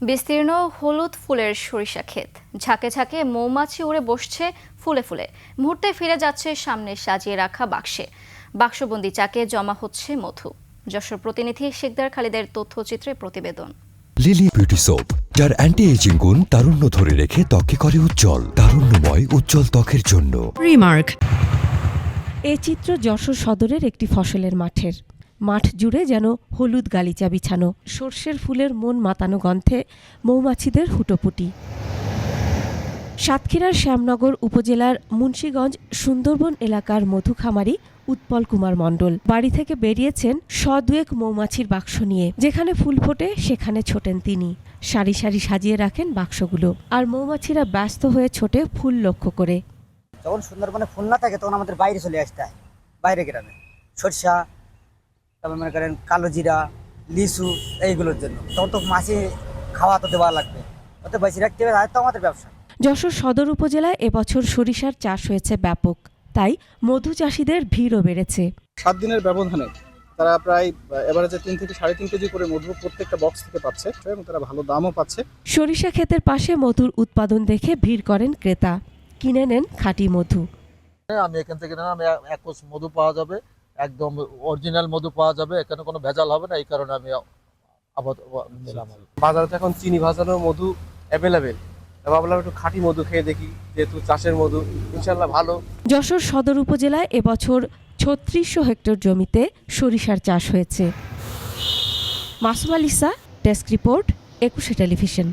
বিস্তীর্ণ হলুদ ফুলের সরিষা ক্ষেত, ঝাঁকে ঝাঁকে মৌমাছি উড়ে বসছে ফুলে ফুলে। মুহূর্তে ফিরে যাচ্ছে সামনে সাজিয়ে রাখা বাক্সে। বাক্সবন্দি চাকে জমা হচ্ছে মধু। যশোর প্রতিনিধি শিকদার খালিদের তথ্যচিত্রে প্রতিবেদন। লিলি বিউটি সোপ, যার অ্যান্টি এজিং গুণ তারুণ্য ধরে রেখে ত্বককে করে উজ্জ্বল। তারুণ্যময় উজ্জ্বল ত্বকের জন্য রিমার্ক। এই চিত্র যশোর সদরের একটি ফসলের মাঠের। মাঠ জুড়ে যেন হলুদ গালিচা বিছানো, সর্ষের ফুলের মন মাতানো গন্ধে মৌমাছিদের হুটোপুটি। সাতক্ষীরার শ্যামনগর উপজেলার মুন্সীগঞ্জ সুন্দরবন এলাকার মধু খামারি উৎপল কুমার মণ্ডল বাড়ি থেকে বেরিয়েছেন দুয়েক মৌমাছির বাক্স নিয়ে। যেখানে ফুল ফোটে সেখানে ছোটেন তিনি। সারি সারি সাজিয়ে রাখেন বাক্সগুলো, আর মৌমাছিরা ব্যস্ত হয়ে ছোটে ফুল লক্ষ্য করে। যখন সুন্দরবনে ফুল না থাকে তখন আমাদের বাইরে চলে আসতে হয়, বাইরে গ্রামে সরষা, তারপর মনে করেন কালো জিরা, লিচু, এইগুলোর জন্য। তখন তো মাছি খাওয়া তো দেওয়া লাগবে, অত বেশি রাখতে হবে, আর তো আমাদের ব্যবসা। যশোর সদর উপজেলায় এবছর সরিষার চাষ হয়েছে ব্যাপক, তাই মধু চাষিদের ভিড়ও বেড়েছে। 7 দিনের ব্যবধানে তারা প্রায় এভারেজে 3 থেকে 3.5 কেজি করে মধু প্রত্যেকটা বক্স থেকে পাচ্ছে এবং তারা ভালো দামও পাচ্ছে। সরিষা ক্ষেতের পাশে মধুর উৎপাদন দেখে ভিড় করেন ক্রেতা, কিনে নেন খাঁটি মধু। আমি এখান থেকে নিলাম, এক কোষ মধু পাওয়া যাবে, একদম অরিজিনাল মধু পাওয়া যাবে, এখানে কোনো ভেজাল হবে না, এই কারণে আমি নিলাম। বাজারে তো এখন চিনি ভাজানো মধু অ্যাভেলেবেল, ভাবলাম একটু খাঁটি মধু খেয়ে দেখি, যেহেতু চাষের মধু ইনশাল্লাহ ভালো। যশোর সদর উপজেলায় এবছর 3600 হেক্টর জমিতে সরিষার চাষ হয়েছে। Masum আলিসা, desk report, 21 television.